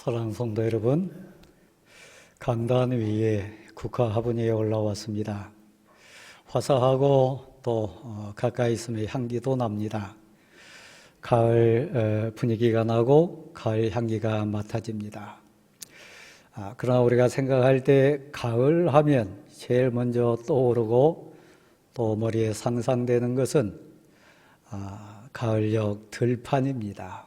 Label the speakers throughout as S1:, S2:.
S1: 사랑하는 성도 여러분, 강단 위에 국화 화분이 올라왔습니다. 화사하고 또 가까이 있으면 향기도 납니다. 가을 분위기가 나고 가을 향기가 맡아집니다. 그러나 우리가 생각할 때 가을 하면 제일 먼저 떠오르고 또 머리에 상상되는 것은 가을역 들판입니다.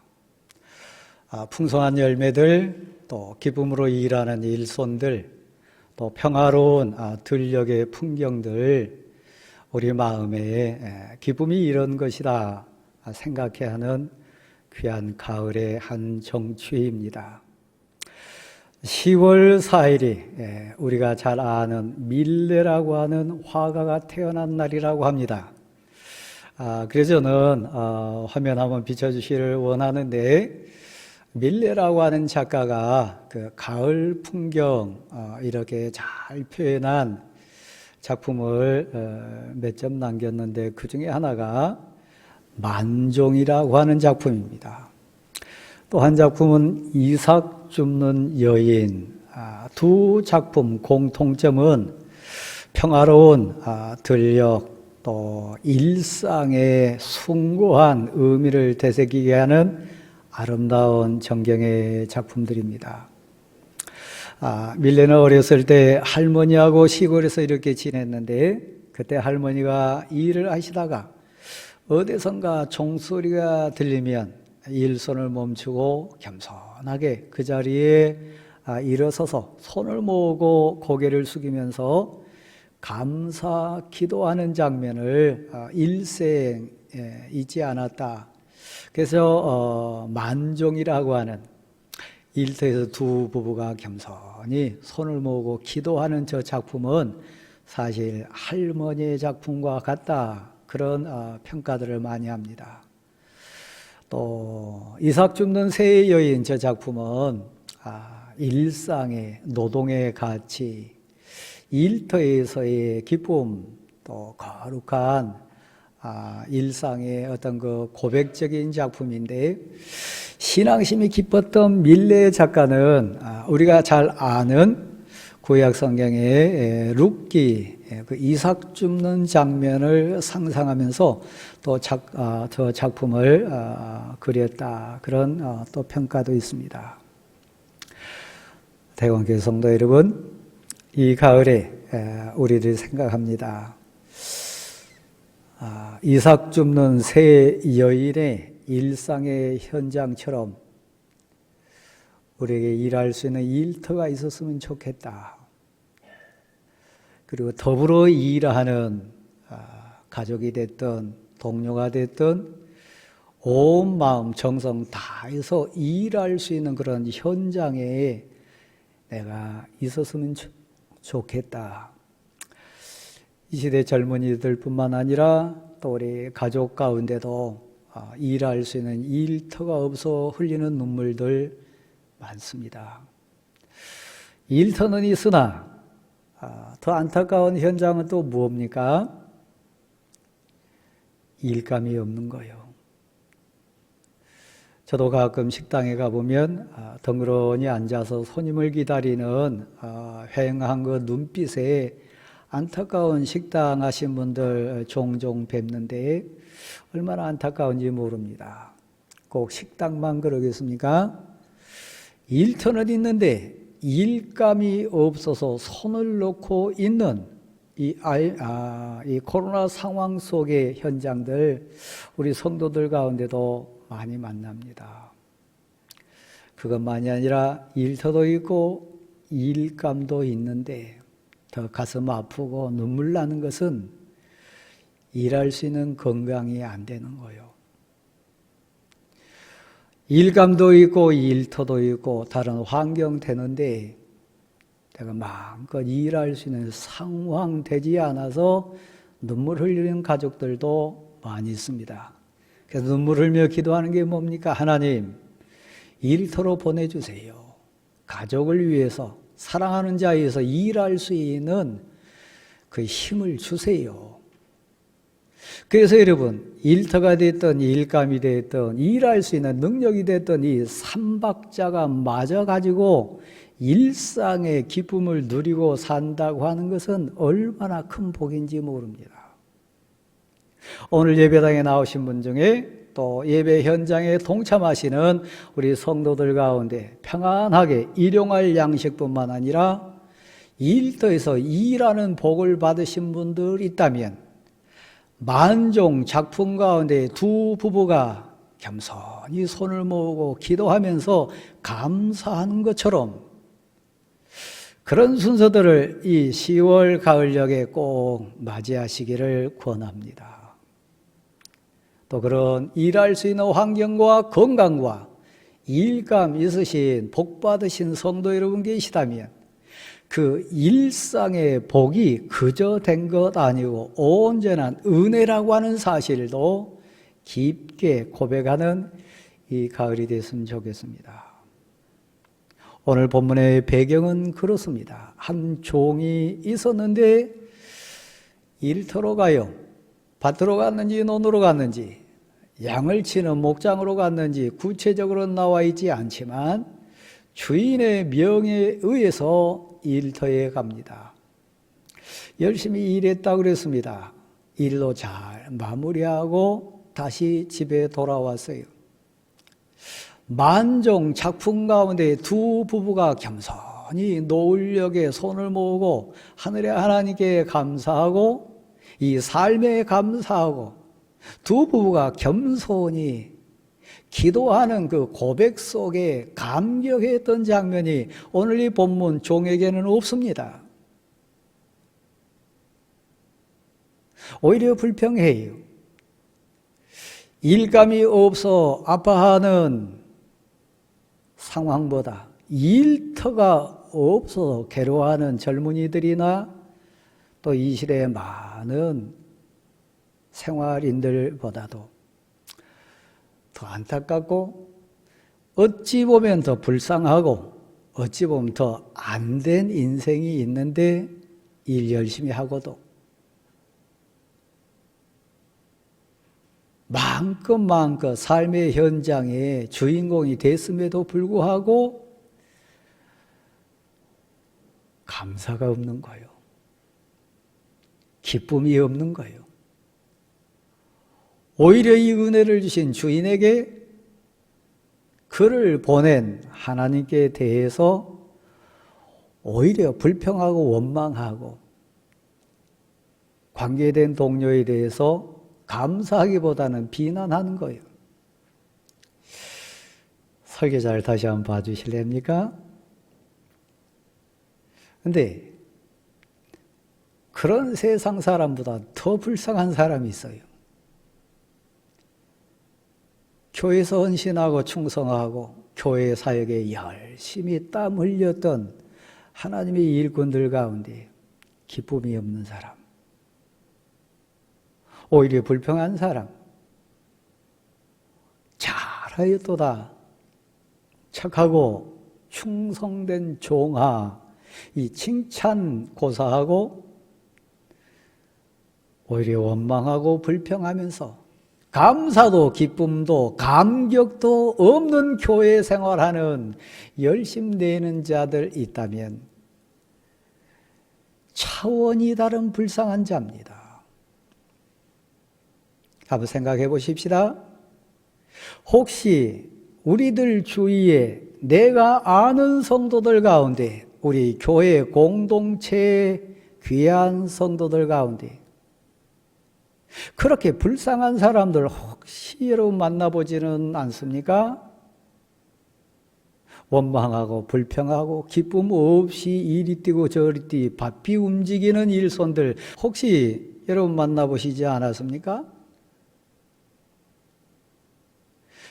S1: 풍성한 열매들, 또 기쁨으로 일하는 일손들, 또 평화로운 들녘의 풍경들, 우리 마음에 기쁨이 이런 것이다 생각해야 하는 귀한 가을의 한 정취입니다. 10월 4일이 우리가 잘 아는 밀레라고 하는 화가가 태어난 날이라고 합니다. 그래서 저는 화면 한번 비춰주시기를 원하는데, 밀레라고 하는 작가가 그 가을 풍경 이렇게 잘 표현한 작품을 몇 점 남겼는데, 그 중에 하나가 만종이라고 하는 작품입니다. 또 한 작품은 이삭 줍는 여인. 두 작품 공통점은 평화로운 들녘 또 일상의 숭고한 의미를 되새기게 하는 아름다운 정경의 작품들입니다. 밀레는 어렸을 때 할머니하고 시골에서 이렇게 지냈는데, 그때 할머니가 일을 하시다가 어디선가 종소리가 들리면 일손을 멈추고 겸손하게 그 자리에 일어서서 손을 모으고 고개를 숙이면서 감사 기도하는 장면을 일생 잊지 않았다. 그래서 만종이라고 하는 일터에서 두 부부가 겸손히 손을 모으고 기도하는 저 작품은 사실 할머니의 작품과 같다, 그런 평가들을 많이 합니다. 또 이삭 줍는 새 여인, 저 작품은 일상의 노동의 가치, 일터에서의 기쁨, 또 거룩한 일상의 어떤 그 고백적인 작품인데, 신앙심이 깊었던 밀레 작가는 우리가 잘 아는 구약 성경의 룻기, 그 이삭 줍는 장면을 상상하면서 또 저 작품을 그렸다, 그런 또 평가도 있습니다. 대광교회 성도 여러분, 이 가을에 우리들이 생각합니다. 이삭 줍는 새 여인의 일상의 현장처럼 우리에게 일할 수 있는 일터가 있었으면 좋겠다. 그리고 더불어 일하는 가족이 됐든 동료가 됐든 온 마음 정성 다해서 일할 수 있는 그런 현장에 내가 있었으면 좋겠다. 이 시대 젊은이들 뿐만 아니라 또 우리 가족 가운데도 일할 수 있는 일터가 없어 흘리는 눈물들 많습니다. 일터는 있으나 더 안타까운 현장은 또 무엇입니까? 일감이 없는 거예요. 저도 가끔 식당에 가보면 덩그러니 앉아서 손님을 기다리는 휑한 그 눈빛에 안타까운 식당 하신 분들 종종 뵙는데, 얼마나 안타까운지 모릅니다. 꼭 식당만 그러겠습니까? 일터는 있는데 일감이 없어서 손을 놓고 있는 이 코로나 상황 속의 현장들, 우리 성도들 가운데도 많이 만납니다. 그것만이 아니라 일터도 있고 일감도 있는데 더 가슴 아프고 눈물 나는 것은 일할 수 있는 건강이 안 되는 거예요. 일감도 있고 일터도 있고 다른 환경 되는데 내가 마음껏 일할 수 있는 상황 되지 않아서 눈물 흘리는 가족들도 많이 있습니다. 그래서 눈물 흘리며 기도하는 게 뭡니까? 하나님, 일터로 보내주세요. 가족을 위해서, 사랑하는 자에 의해서 일할 수 있는 그 힘을 주세요. 그래서 여러분, 일터가 됐든 일감이 됐든 일할 수 있는 능력이 됐든 이 삼박자가 맞아가지고 일상의 기쁨을 누리고 산다고 하는 것은 얼마나 큰 복인지 모릅니다. 오늘 예배당에 나오신 분 중에 또 예배 현장에 동참하시는 우리 성도들 가운데 평안하게 일용할 양식뿐만 아니라 일터에서 일하는 복을 받으신 분들 있다면 만종 작품 가운데 두 부부가 겸손히 손을 모으고 기도하면서 감사하는 것처럼 그런 순서들을 이 10월 가을녘에 꼭 맞이하시기를 권합니다. 또 그런 일할 수 있는 환경과 건강과 일감 있으신 복 받으신 성도 여러분 계시다면 그 일상의 복이 그저 된 것 아니고 온전한 은혜라고 하는 사실도 깊게 고백하는 이 가을이 됐으면 좋겠습니다. 오늘 본문의 배경은 그렇습니다. 한 종이 있었는데 일터로 가요. 밭으로 갔는지 논으로 갔는지 양을 치는 목장으로 갔는지 구체적으로 나와 있지 않지만 주인의 명에 의해서 일터에 갑니다. 열심히 일했다고 그랬습니다. 일로 잘 마무리하고 다시 집에 돌아왔어요. 만종 작품 가운데 두 부부가 겸손히 노을녘에 손을 모으고 하늘의 하나님께 감사하고 이 삶에 감사하고 두 부부가 겸손히 기도하는 그 고백 속에 감격했던 장면이 오늘 이 본문 종에게는 없습니다. 오히려 불평해요. 일감이 없어 아파하는 상황보다 일터가 없어서 괴로워하는 젊은이들이나 또 이 시대의 많은 생활인들보다도 더 안타깝고 어찌 보면 더 불쌍하고 어찌 보면 더 안 된 인생이 있는데 일 열심히 하고도 마음껏 삶의 현장에 주인공이 됐음에도 불구하고 감사가 없는 거예요. 기쁨이 없는 거예요. 오히려 이 은혜를 주신 주인에게 그를 보낸 하나님께 대해서 오히려 불평하고 원망하고 관계된 동료에 대해서 감사하기보다는 비난하는 거예요. 설계자를 다시 한번 봐주실랍니까? 근데 그런 세상 사람보다 더 불쌍한 사람이 있어요. 교회에서 헌신하고 충성하고 교회 사역에 열심히 땀 흘렸던 하나님의 일꾼들 가운데 기쁨이 없는 사람, 오히려 불평한 사람, 잘하였도다 착하고 충성된 종아, 이 칭찬 고사하고 오히려 원망하고 불평하면서 감사도 기쁨도 감격도 없는 교회 생활하는 열심 내는 자들 있다면 차원이 다른 불쌍한 자입니다. 한번 생각해 보십시다. 혹시 우리들 주위에 내가 아는 성도들 가운데 우리 교회 공동체의 귀한 성도들 가운데 그렇게 불쌍한 사람들 혹시 여러분 만나보지는 않습니까? 원망하고 불평하고 기쁨 없이 이리 뛰고 저리 뛰 바삐 움직이는 일손들 혹시 여러분 만나보시지 않았습니까?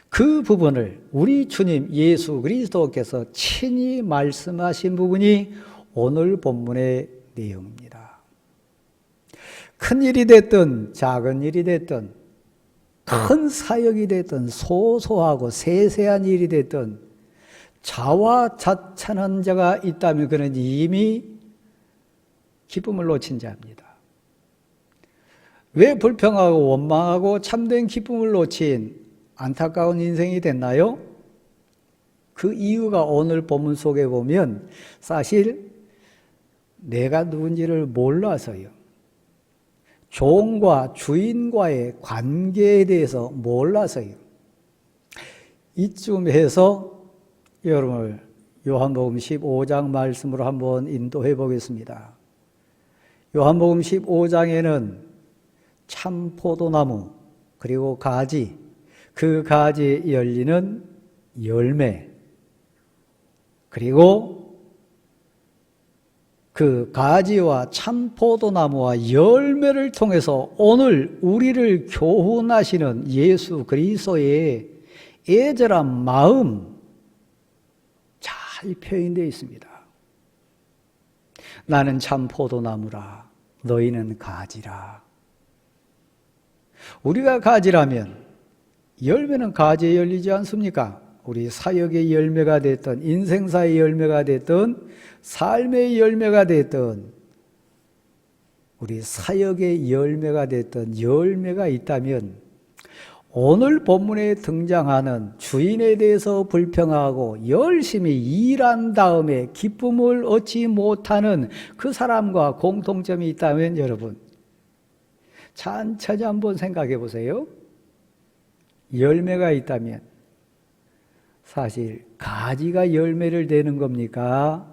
S1: 그 부분을 우리 주님 예수 그리스도께서 친히 말씀하신 부분이 오늘 본문의 내용입니다. 큰 일이 됐든 작은 일이 됐든 큰 사역이 됐든 소소하고 세세한 일이 됐든 자화자찬한 자가 있다면 그는 이미 기쁨을 놓친 자입니다. 왜 불평하고 원망하고 참된 기쁨을 놓친 안타까운 인생이 됐나요? 그 이유가 오늘 본문 속에 보면 사실 내가 누군지를 몰라서요. 종과 주인과의 관계에 대해서 몰라서요. 이쯤 해서 여러분을 요한복음 15장 말씀으로 한번 인도해 보겠습니다. 요한복음 15장에는 참 포도나무 그리고 가지, 그 가지에 열리는 열매, 그리고 그 가지와 참 포도나무와 열매를 통해서 오늘 우리를 교훈하시는 예수 그리스도의 애절한 마음 잘 표현되어 있습니다. 나는 참 포도나무라, 너희는 가지라. 우리가 가지라면 열매는 가지에 열리지 않습니까? 우리 사역의 열매가 됐든 인생사의 열매가 됐든 삶의 열매가 됐든 우리 사역의 열매가 됐든 열매가 있다면 오늘 본문에 등장하는 주인에 대해서 불평하고 열심히 일한 다음에 기쁨을 얻지 못하는 그 사람과 공통점이 있다면 여러분 천천히 한번 생각해 보세요. 열매가 있다면 사실 가지가 열매를 내는 겁니까?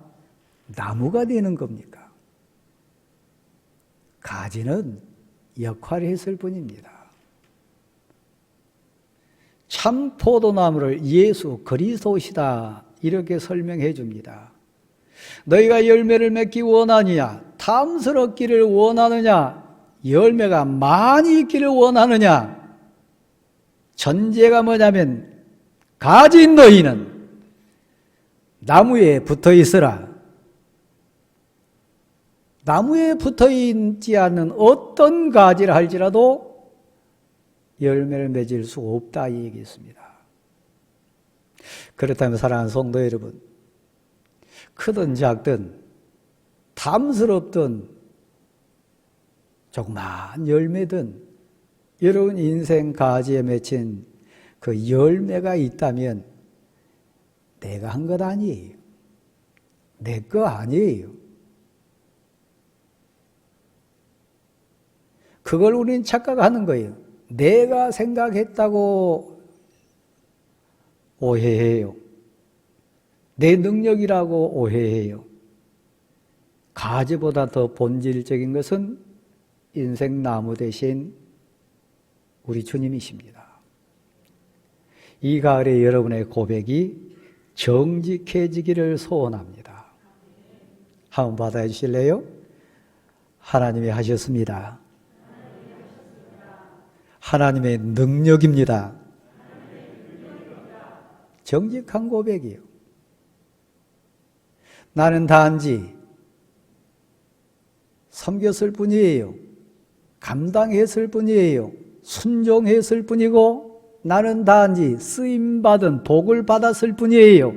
S1: 나무가 되는 겁니까? 가지는 역할을 했을 뿐입니다. 참 포도나무를 예수 그리스도시다 이렇게 설명해 줍니다. 너희가 열매를 맺기 원하느냐? 탐스럽기를 원하느냐? 열매가 많이 있기를 원하느냐? 전제가 뭐냐면 가진 너희는 나무에 붙어 있으라. 나무에 붙어 있지 않는 어떤 가지를 할지라도 열매를 맺을 수 없다 이 얘기했습니다. 그렇다면 사랑하는 성도 여러분, 크든 작든 탐스럽든 조그만 열매든 여러분 인생 가지에 맺힌 그 열매가 있다면 내가 한 것 아니에요. 내 거 아니에요. 그걸 우리는 착각하는 거예요. 내가 생각했다고 오해해요. 내 능력이라고 오해해요. 가지보다 더 본질적인 것은 인생 나무 대신 우리 주님이십니다. 이 가을에 여러분의 고백이 정직해지기를 소원합니다. 한번 받아 주실래요? 하나님이 하셨습니다. 하나님의 능력입니다. 정직한 고백이요. 나는 단지 섬겼을 뿐이에요. 감당했을 뿐이에요. 순종했을 뿐이고 나는 단지 쓰임받은 복을 받았을 뿐이에요.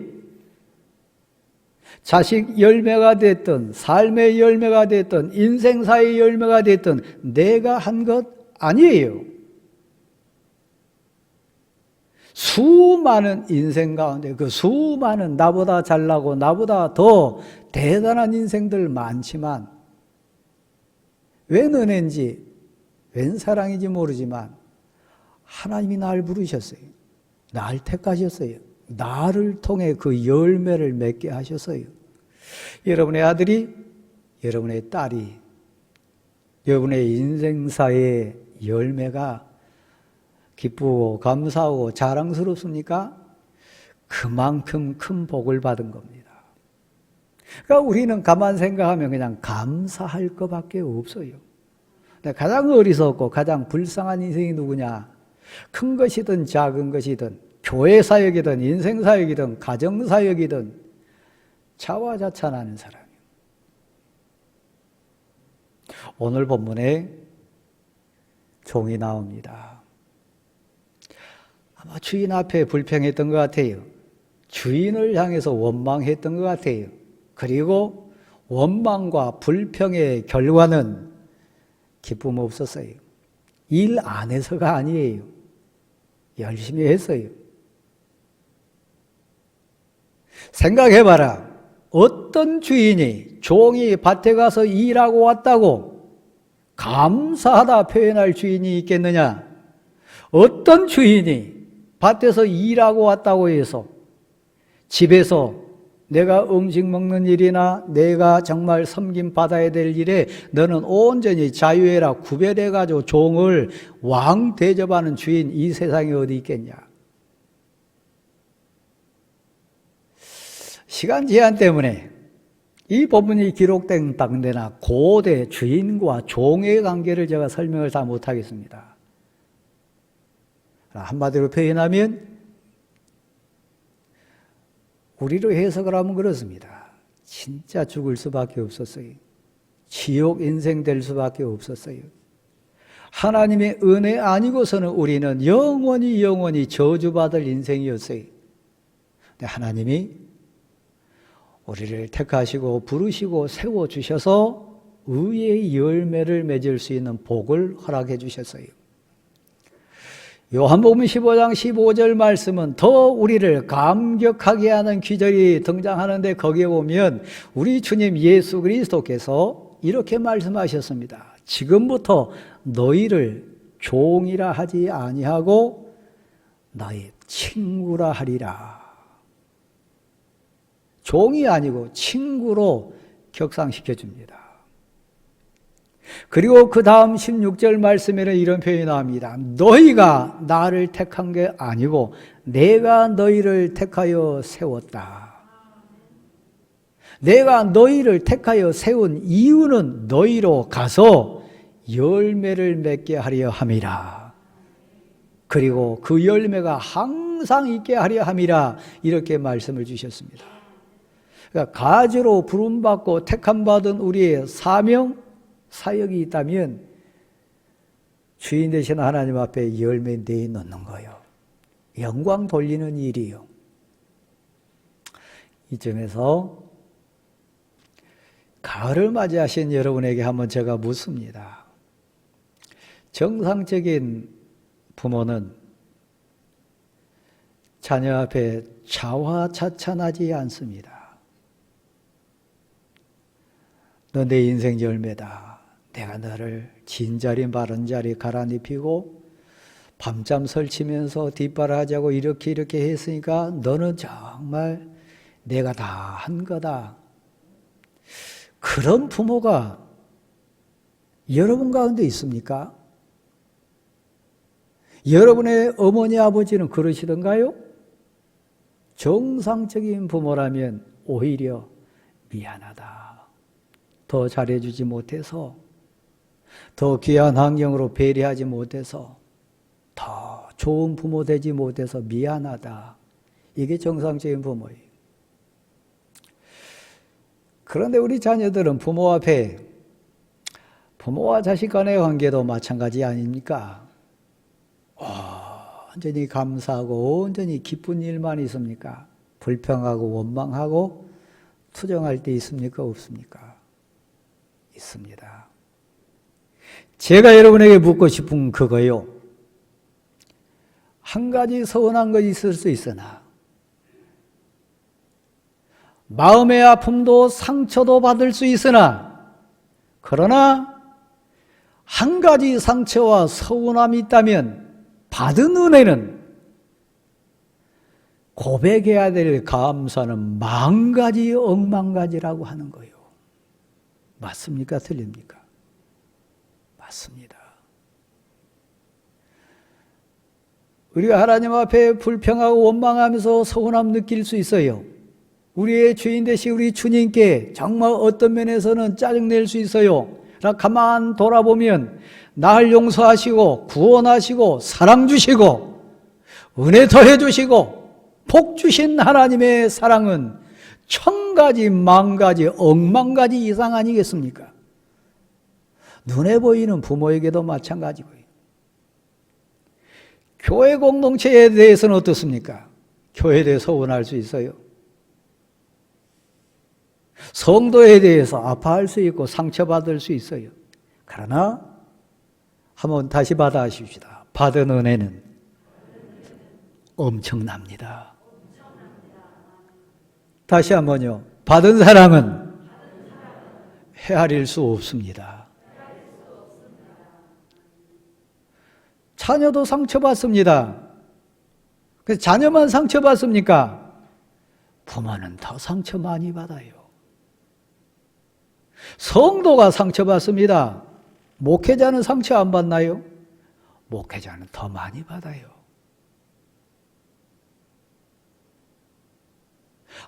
S1: 자식 열매가 됐든 삶의 열매가 됐든 인생사의 열매가 됐든 내가 한 것 아니에요. 수많은 인생 가운데 그 수많은 나보다 잘나고 나보다 더 대단한 인생들 많지만 웬 은혜인지 웬 사랑인지 모르지만 하나님이 날 부르셨어요. 날 택하셨어요. 나를 통해 그 열매를 맺게 하셨어요. 여러분의 아들이, 여러분의 딸이, 여러분의 인생사의 열매가 기쁘고 감사하고 자랑스럽습니까? 그만큼 큰 복을 받은 겁니다. 그러니까 우리는 가만 생각하면 그냥 감사할 것밖에 없어요. 가장 어리석고 가장 불쌍한 인생이 누구냐? 큰 것이든 작은 것이든 교회 사역이든 인생 사역이든 가정 사역이든 자화자찬하는 사람이에요. 오늘 본문에 종이 나옵니다. 아마 주인 앞에 불평했던 것 같아요. 주인을 향해서 원망했던 것 같아요. 그리고 원망과 불평의 결과는 기쁨 없었어요. 일 안 해서가 아니에요. 열심히 했어요. 생각해봐라. 어떤 주인이 종이 밭에 가서 일하고 왔다고 감사하다 표현할 주인이 있겠느냐? 어떤 주인이 밭에서 일하고 왔다고 해서 집에서 내가 음식 먹는 일이나 내가 정말 섬김 받아야 될 일에 너는 온전히 자유해라 구별해가지고 종을 왕 대접하는 주인 이 세상에 어디 있겠냐? 시간 제한 때문에 이 본문이 기록된 당대나 고대 주인과 종의 관계를 제가 설명을 다 못하겠습니다. 한마디로 표현하면 우리로 해석을 하면 그렇습니다. 진짜 죽을 수밖에 없었어요. 지옥 인생 될 수밖에 없었어요. 하나님의 은혜 아니고서는 우리는 영원히 저주받을 인생이었어요. 근데 하나님이 우리를 택하시고 부르시고 세워주셔서 의의 열매를 맺을 수 있는 복을 허락해 주셨어요. 요한복음 15장 15절 말씀은 더 우리를 감격하게 하는 기절이 등장하는데 거기에 보면 우리 주님 예수 그리스도께서 이렇게 말씀하셨습니다. 지금부터 너희를 종이라 하지 아니하고 너희 친구라 하리라. 종이 아니고 친구로 격상시켜 줍니다. 그리고 그 다음 16절 말씀에는 이런 표현이 나옵니다. 너희가 나를 택한 게 아니고 내가 너희를 택하여 세웠다. 내가 너희를 택하여 세운 이유는 너희로 가서 열매를 맺게 하려 함이라. 그리고 그 열매가 항상 있게 하려 함이라. 이렇게 말씀을 주셨습니다. 그러니까 가지로 부름받고 택함받은 우리의 사명, 사역이 있다면 주인 되신 하나님 앞에 열매 내놓는 거예요. 영광 돌리는 일이요. 이쯤에서 가을을 맞이하신 여러분에게 한번 제가 묻습니다. 정상적인 부모는 자녀 앞에 자화자찬하지 않습니다. 너 내 인생 열매다. 내가 너를 진자리 마른자리 갈아입히고 밤잠 설치면서 뒷바라지하고 이렇게 했으니까 너는 정말 내가 다 한 거다. 그런 부모가 여러분 가운데 있습니까? 여러분의 어머니 아버지는 그러시던가요? 정상적인 부모라면 오히려 미안하다. 더 잘해주지 못해서, 더 귀한 환경으로 배려하지 못해서, 더 좋은 부모 되지 못해서 미안하다. 이게 정상적인 부모예요. 그런데 우리 자녀들은 부모 앞에, 부모와 자식 간의 관계도 마찬가지 아닙니까? 온전히 감사하고 온전히 기쁜 일만 있습니까? 불평하고 원망하고 투정할 때 있습니까? 없습니까? 있습니다. 제가 여러분에게 묻고 싶은 그거요. 한 가지 서운한 것이 있을 수 있으나 마음의 아픔도 상처도 받을 수 있으나 그러나 한 가지 상처와 서운함이 있다면 받은 은혜는 고백해야 될 감사는 만 가지 억만 가지라고 하는 거예요. 맞습니까? 틀립니까? 맞습니다. 우리가 하나님 앞에 불평하고 원망하면서 서운함 느낄 수 있어요. 우리의 주인 되신 우리 주님께 정말 어떤 면에서는 짜증낼 수 있어요. 가만 돌아보면 나를 용서하시고 구원하시고 사랑 주시고 은혜 더해 주시고 복 주신 하나님의 사랑은 천 가지 만 가지 억만 가지 이상 아니겠습니까? 눈에 보이는 부모에게도 마찬가지고요. 교회 공동체에 대해서는 어떻습니까? 교회에 대해 서운할 수 있어요. 성도에 대해서 아파할 수 있고 상처받을 수 있어요. 그러나 한번 다시 받아주시다. 받은 은혜는 엄청납니다. 다시 한번요. 받은 사랑은 헤아릴 수 없습니다. 자녀도 상처받습니다. 그래서 자녀만 상처받습니까? 부모는 더 상처 많이 받아요. 성도가 상처받습니다. 목회자는 상처 안 받나요? 목회자는 더 많이 받아요.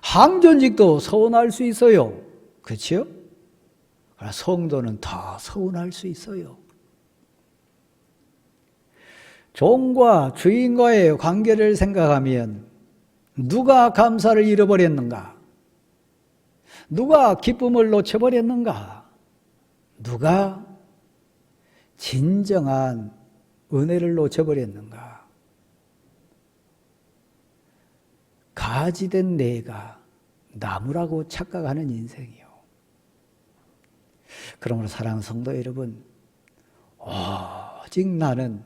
S1: 항전직도 서운할 수 있어요. 그렇죠? 그러나 성도는 더 서운할 수 있어요. 종과 주인과의 관계를 생각하면 누가 감사를 잃어버렸는가? 누가 기쁨을 놓쳐버렸는가? 누가 진정한 은혜를 놓쳐버렸는가? 가지된 내가 나무라고 착각하는 인생이요. 그러므로 사랑하는 성도 여러분, 오직 나는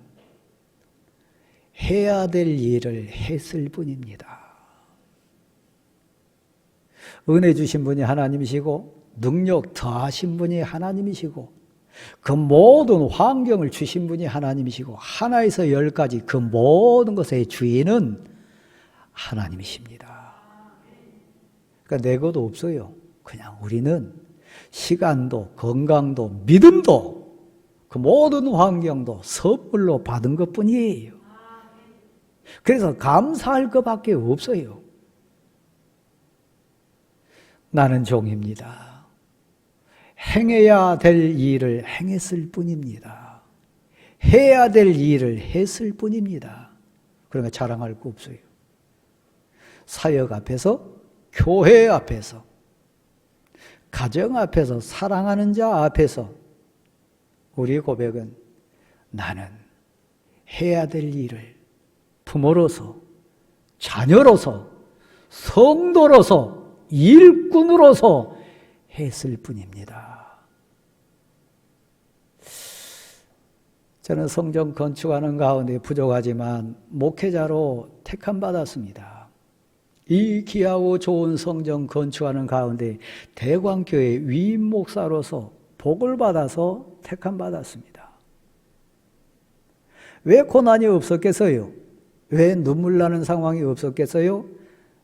S1: 해야 될 일을 했을 뿐입니다. 은혜 주신 분이 하나님이시고 능력 더하신 분이 하나님이시고 그 모든 환경을 주신 분이 하나님이시고 하나에서 열까지 그 모든 것의 주인은 하나님이십니다. 그러니까 내 것도 없어요. 그냥 우리는 시간도 건강도 믿음도 그 모든 환경도 선물로 받은 것뿐이에요. 그래서 감사할 것밖에 없어요. 나는 종입니다. 행해야 될 일을 행했을 뿐입니다. 해야 될 일을 했을 뿐입니다. 그러니까 자랑할 거 없어요. 사역 앞에서, 교회 앞에서, 가정 앞에서, 사랑하는 자 앞에서 우리의 고백은 나는 해야 될 일을 부모로서, 자녀로서, 성도로서, 일꾼으로서 했을 뿐입니다. 저는 성전 건축하는 가운데 부족하지만 목회자로 택함받았습니다. 이 귀하고 좋은 성전 건축하는 가운데 대광교회 위임 목사로서 복을 받아서 택함받았습니다. 왜 고난이 없었겠어요? 왜 눈물 나는 상황이 없었겠어요?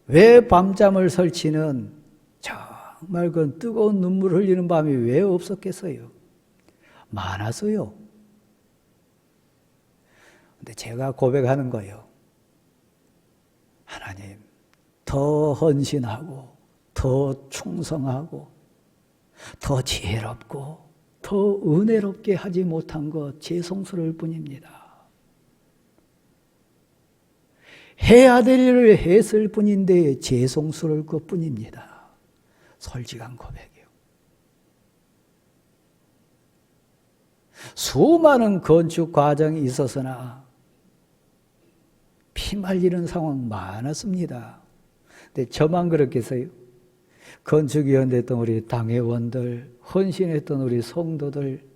S1: 왜 밤잠을 설치는 정말 그 뜨거운 눈물 흘리는 밤이 왜 없었겠어요? 많았어요. 근데 제가 고백하는 거예요. 하나님, 더 헌신하고, 더 충성하고, 더 지혜롭고, 더 은혜롭게 하지 못한 것 죄송스러울 뿐입니다. 해야 될 일을 했을 뿐인데 죄송스러울 것뿐입니다. 솔직한 고백이요. 수많은 건축 과정이 있었으나 피 말리는 상황 많았습니다. 근데 저만 그렇겠어요? 건축위원 됐던 우리 당회원들, 헌신했던 우리 성도들,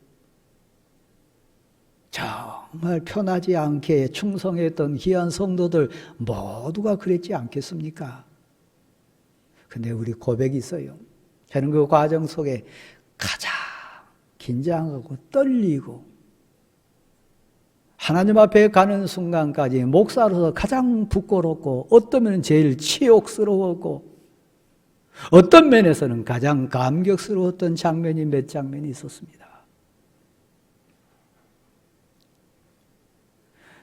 S1: 정말 편하지 않게 충성했던 귀한 성도들 모두가 그랬지 않겠습니까? 근데 우리 고백이 있어요. 저는 그 과정 속에 가장 긴장하고 떨리고 하나님 앞에 가는 순간까지 목사로서 가장 부끄럽고 어떤 면은 제일 치욕스러웠고 어떤 면에서는 가장 감격스러웠던 장면이 몇 장면이 있었습니다.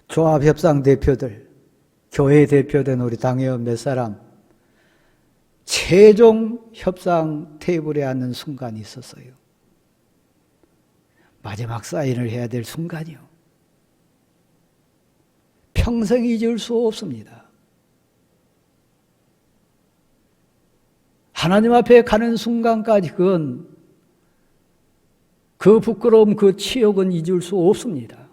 S1: 조합협상 대표들, 교회 대표된 우리 당회원 몇 사람 최종 협상 테이블에 앉는 순간이 있었어요. 마지막 사인을 해야 될 순간이요. 평생 잊을 수 없습니다. 하나님 앞에 가는 순간까지 그 부끄러움, 그 치욕은 잊을 수 없습니다.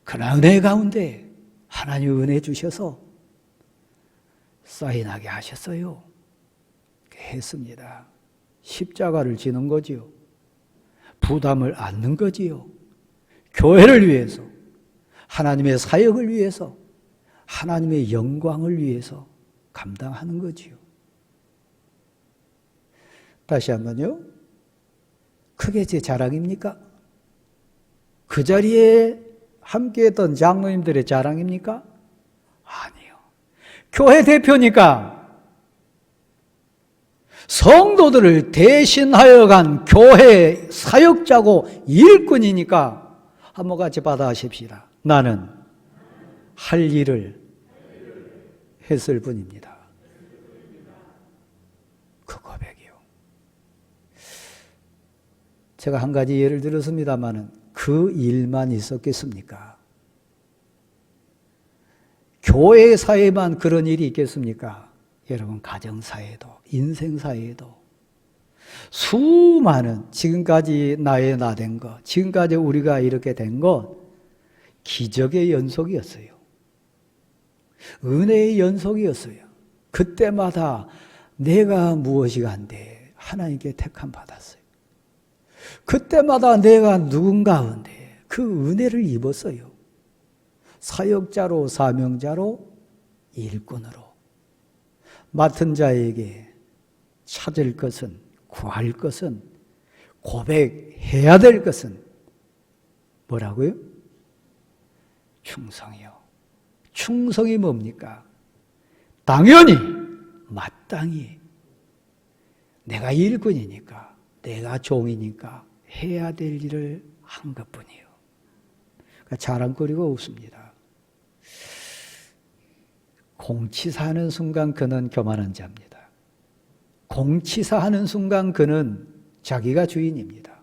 S1: 그러나 은혜 가운데 하나님 은혜 주셔서 사인하게 하셨어요. 했습니다. 십자가를 지는 거지요. 부담을 안는 거지요. 교회를 위해서, 하나님의 사역을 위해서, 하나님의 영광을 위해서 감당하는 거지요. 다시 한번요. 그게 제 자랑입니까? 그 자리에 함께했던 장로님들의 자랑입니까? 아니요. 교회 대표니까, 성도들을 대신하여 간 교회 사역자고 일꾼이니까 한번 같이 받아하십시다. 나는 할 일을 했을 뿐입니다. 그 고백이요. 제가 한 가지 예를 들었습니다마는 그 일만 있었겠습니까? 교회사에만 그런 일이 있겠습니까? 여러분, 가정사에도, 인생사에도 수많은 지금까지 나의 나 된 것, 지금까지 우리가 이렇게 된 것, 기적의 연속이었어요. 은혜의 연속이었어요. 그때마다 내가 무엇이 한데 하나님께 택함 받았어요. 그때마다 내가 누군가 한데 그 은혜를 입었어요. 사역자로, 사명자로, 일꾼으로. 맡은 자에게 찾을 것은, 구할 것은, 고백해야 될 것은 뭐라고요? 충성이요. 충성이 뭡니까? 당연히, 마땅히 내가 일꾼이니까, 내가 종이니까 해야 될 일을 한 것뿐이에요. 그러니까 자랑거리가 없습니다. 공치사하는 순간 그는 교만한 자입니다. 공치사하는 순간 그는 자기가 주인입니다.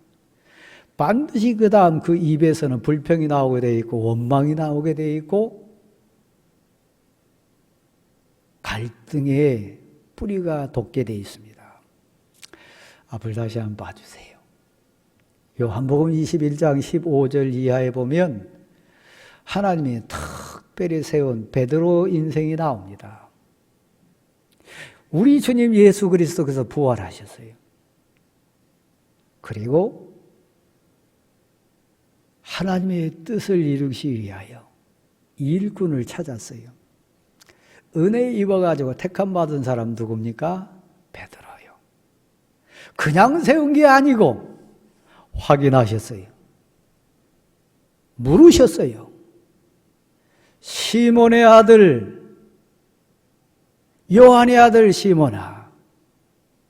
S1: 반드시 그 다음 그 입에서는 불평이 나오게 되어 있고 원망이 나오게 되어 있고 갈등의 뿌리가 돋게 되어 있습니다. 앞을 다시 한번 봐주세요. 요한복음 21장 15절 이하에 보면 하나님이 특별히 세운 베드로 인생이 나옵니다. 우리 주님 예수 그리스도께서 부활하셨어요. 그리고 하나님의 뜻을 이루기 위하여 일꾼을 찾았어요. 은혜 입어가지고 택함 받은 사람 누굽니까? 베드로요. 그냥 세운 게 아니고 확인하셨어요. 물으셨어요. 시몬의 아들, 요한의 아들 시몬아,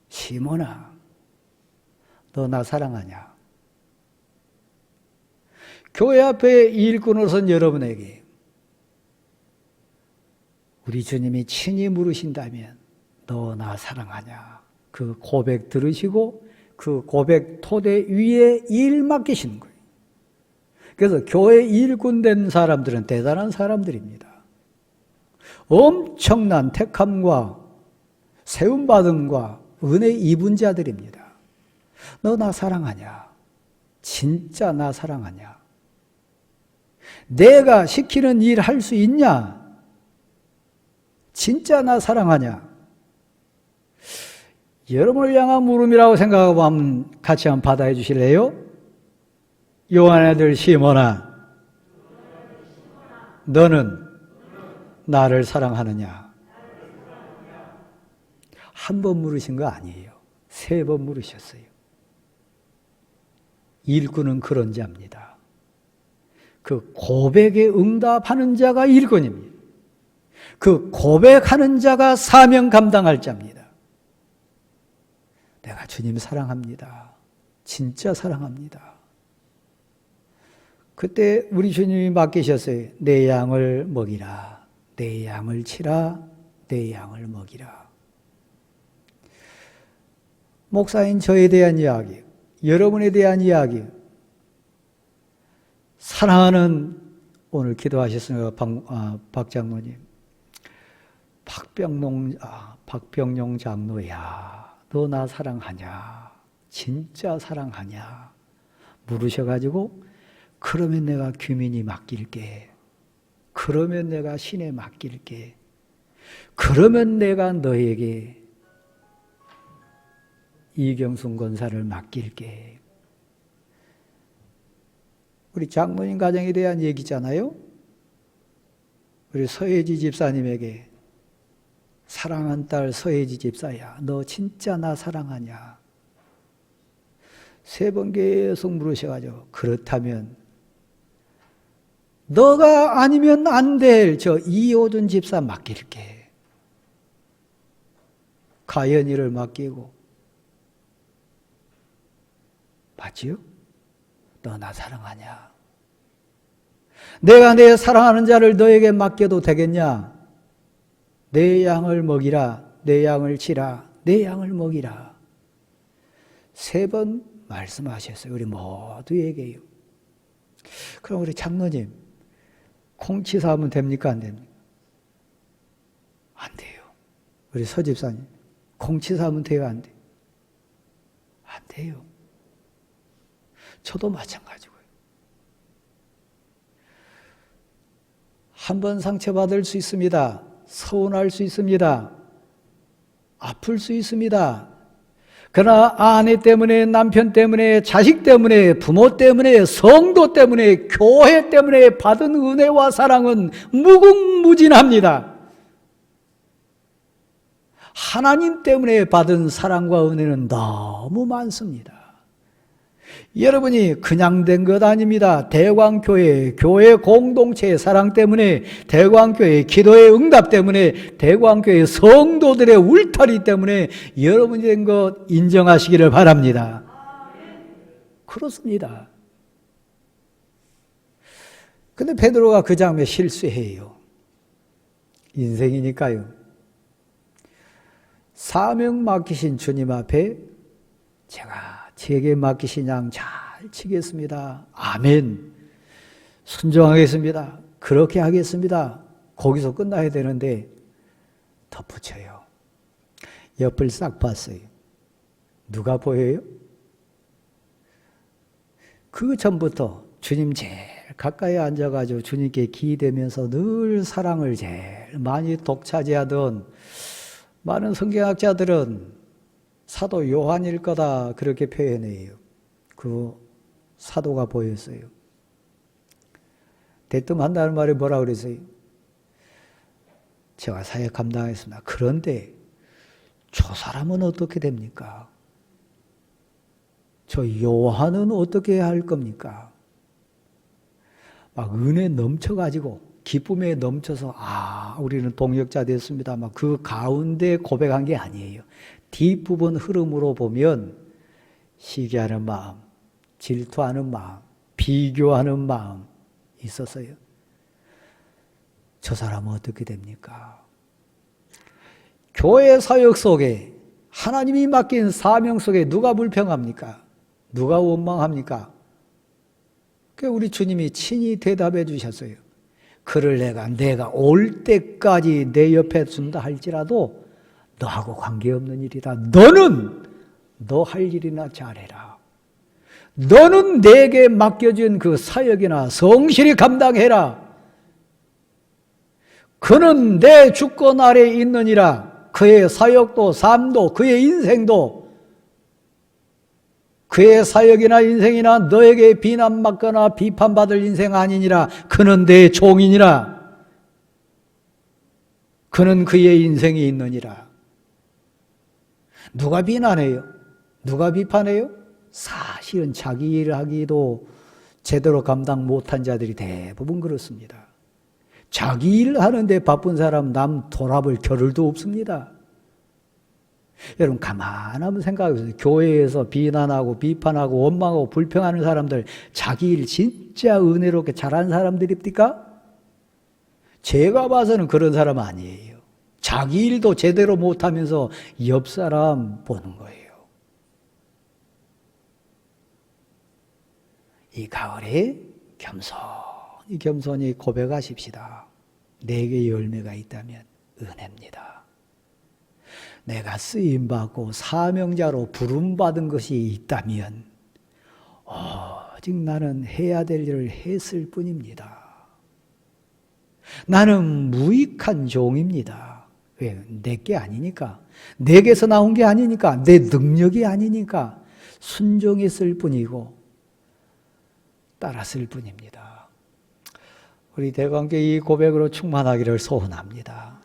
S1: 시몬아, 너 나 사랑하냐? 교회 앞에 일꾼으로선 여러분에게 우리 주님이 친히 물으신다면 너 나 사랑하냐? 그 고백 들으시고 그 고백 토대 위에 일 맡기시는 거예요. 그래서 교회 일꾼 된 사람들은 대단한 사람들입니다. 엄청난 택함과 세움받음과 은혜 입은 자들입니다. 너 나 사랑하냐? 진짜 나 사랑하냐? 내가 시키는 일 할 수 있냐? 진짜 나 사랑하냐? 여러분을 향한 물음이라고 생각하고 한번 같이 한번 받아해 주실래요? 요한의 아들 시몬아, 너는 나를 사랑하느냐? 한 번 물으신 거 아니에요. 3번 물으셨어요. 일꾼은 그런 자입니다. 그 고백에 응답하는 자가 일꾼입니다. 그 고백하는 자가 사명 감당할 자입니다. 내가 주님 사랑합니다. 진짜 사랑합니다. 그때 우리 주님이 맡기셨어요. 내 양을 먹이라. 내 양을 치라. 내 양을 먹이라. 목사인 저에 대한 이야기, 여러분에 대한 이야기, 사랑하는 오늘 기도하셨으니까 박 장로님, 박병용 장로야, 너 나 사랑하냐? 진짜 사랑하냐? 물으셔가지고 그러면 내가 규민이 맡길게. 그러면 내가 신에 맡길게. 그러면 내가 너에게 이경순 권사를 맡길게. 우리 장로님 가정에 대한 얘기잖아요. 우리 서혜지 집사님에게 사랑한 딸 서혜지 집사야, 너 진짜 나 사랑하냐? 3번 계속 물으셔가지고 그렇다면 너가 아니면 안 될 저 이호준 집사 맡길게. 가연이를 맡기고. 맞지요? 너 나 사랑하냐? 내가 내 사랑하는 자를 너에게 맡겨도 되겠냐? 내 양을 먹이라, 내 양을 치라, 내 양을 먹이라. 3번 말씀하셨어요. 우리 모두에게요. 그럼 우리 장로님, 콩치사하면 됩니까? 안 됩니까? 안 돼요. 우리 서집사님, 콩치사하면 돼요? 안 돼요? 안 돼요. 저도 마찬가지고요. 한 번 상처받을 수 있습니다. 서운할 수 있습니다. 아플 수 있습니다. 그러나 아내 때문에, 남편 때문에, 자식 때문에, 부모 때문에, 성도 때문에, 교회 때문에 받은 은혜와 사랑은 무궁무진합니다. 하나님 때문에 받은 사랑과 은혜는 너무 많습니다. 여러분이 그냥 된 것 아닙니다. 대광교회, 교회 공동체의 사랑 때문에, 대광교회 기도의 응답 때문에, 대광교회 성도들의 울타리 때문에 여러분이 된 것 인정하시기를 바랍니다. 그렇습니다. 근데 베드로가 그 장면에 실수해요. 인생이니까요. 사명 맡기신 주님 앞에 제게 맡기신 양 잘 치겠습니다. 아멘. 순종하겠습니다. 그렇게 하겠습니다. 거기서 끝나야 되는데 덧붙여요. 옆을 싹 봤어요. 누가 보여요? 그 전부터 주님 제일 가까이 앉아가지고 주님께 기대면서 늘 사랑을 제일 많이 독차지하던 많은 성경학자들은 사도 요한일 거다 그렇게 표현해요. 그 사도가 보였어요. 대뜸 한다는 말이 뭐라 그랬어요? 제가 사역 감당했습니다. 그런데 저 사람은 어떻게 됩니까? 저 요한은 어떻게 할 겁니까? 막 은혜 넘쳐가지고 기쁨에 넘쳐서 우리는 동역자 됐습니다. 막 그 가운데 고백한 게 아니에요. 뒷부분 흐름으로 보면 시기하는 마음, 질투하는 마음, 비교하는 마음 있었어요. 저 사람은 어떻게 됩니까? 교회 사역 속에 하나님이 맡긴 사명 속에 누가 불평합니까? 누가 원망합니까? 우리 주님이 친히 대답해 주셨어요. 그를 내가 올 때까지 내 옆에 둔다 할지라도 너하고 관계없는 일이다. 너는 너 할 일이나 잘해라. 너는 내게 맡겨진 그 사역이나 성실히 감당해라. 그는 내 주권 아래에 있느니라. 그의 사역도 삶도 그의 인생도 그의 사역이나 인생이나 너에게 비난받거나 비판받을 인생 아니니라. 그는 내 종이니라. 그는 그의 인생이 있느니라. 누가 비난해요? 누가 비판해요? 사실은 자기 일을 하기도 제대로 감당 못한 자들이 대부분 그렇습니다. 자기 일 하는데 바쁜 사람 남 돌아볼 겨를도 없습니다. 여러분 가만 한번 생각해 보세요. 교회에서 비난하고 비판하고 원망하고 불평하는 사람들 자기 일 진짜 은혜롭게 잘하는 사람들입니까? 제가 봐서는 그런 사람 아니에요. 자기 일도 제대로 못하면서 옆 사람 보는 거예요. 이 가을에 겸손히 고백하십시다. 내게 열매가 있다면 은혜입니다. 내가 쓰임받고 사명자로 부름받은 것이 있다면 오직 나는 해야 될 일을 했을 뿐입니다. 나는 무익한 종입니다. 왜? 내게 아니니까. 내게서 나온 게 아니니까. 내 능력이 아니니까. 순종했을 뿐이고 따랐을 뿐입니다. 우리 대관계 이 고백으로 충만하기를 소원합니다.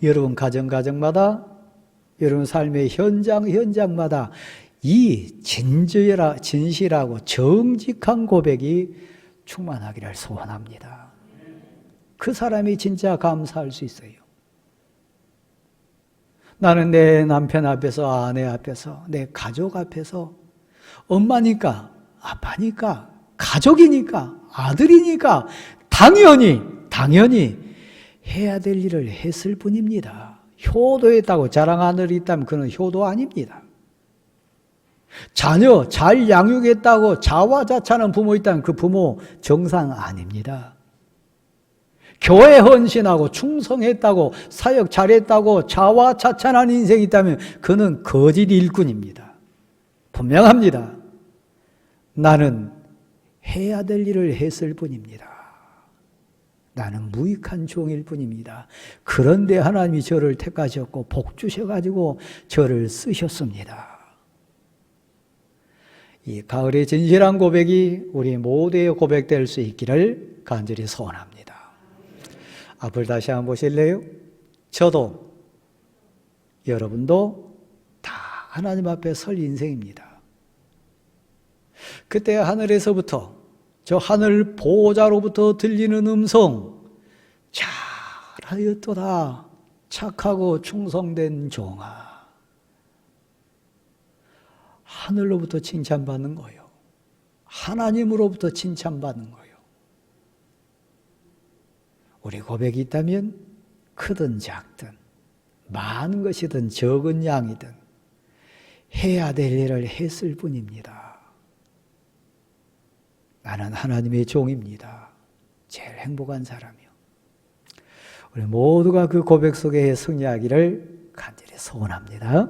S1: 여러분 가정마다, 여러분 삶의 현장마다 이 진실하고 정직한 고백이 충만하기를 소원합니다. 그 사람이 진짜 감사할 수 있어요. 나는 내 남편 앞에서, 아내 앞에서, 내 가족 앞에서 엄마니까, 아빠니까, 가족이니까, 아들이니까 당연히 해야 될 일을 했을 뿐입니다. 효도했다고 자랑하는 일이 있다면 그는 효도 아닙니다. 자녀 잘 양육했다고 자화자찬한 부모 있다면 그 부모 정상 아닙니다. 교회 헌신하고 충성했다고 사역 잘했다고 자화자찬한 인생이 있다면 그는 거짓 일꾼입니다. 분명합니다. 나는 해야 될 일을 했을 뿐입니다. 나는 무익한 종일 뿐입니다. 그런데 하나님이 저를 택하셨고 복 주셔가지고 저를 쓰셨습니다. 이 가을의 진실한 고백이 우리 모두의 고백될 수 있기를 간절히 소원합니다. 앞을 다시 한번 보실래요? 저도 여러분도 다 하나님 앞에 설 인생입니다. 그때 하늘에서부터 저 하늘 보호자로부터 들리는 음성, 잘하였도다 착하고 충성된 종아. 하늘로부터 칭찬받는 거예요. 하나님으로부터 칭찬받는 거예요. 우리 고백이 있다면 크든 작든 많은 것이든 적은 양이든 해야 될 일을 했을 뿐입니다. 나는 하나님의 종입니다. 제일 행복한 사람이요. 우리 모두가 그 고백 속에 승리하기를 간절히 소원합니다.